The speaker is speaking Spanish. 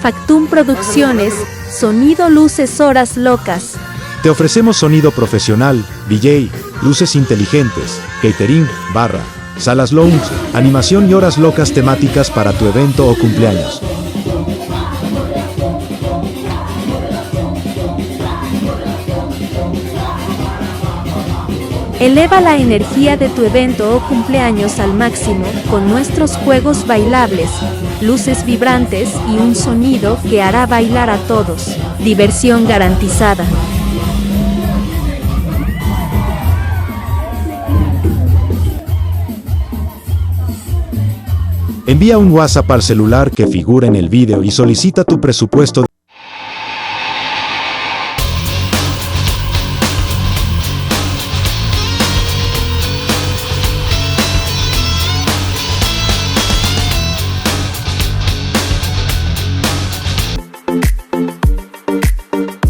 Factum Producciones, Sonido, Luces, Horas, Locas. Te ofrecemos sonido profesional, DJ, luces inteligentes, catering, barra, salas lounge, animación y horas locas temáticas para tu evento o cumpleaños. Eleva la energía de tu evento o cumpleaños al máximo con nuestros juegos bailables, luces vibrantes y un sonido que hará bailar a todos. Diversión garantizada. Envía un WhatsApp al celular que figura en el video y solicita tu presupuesto.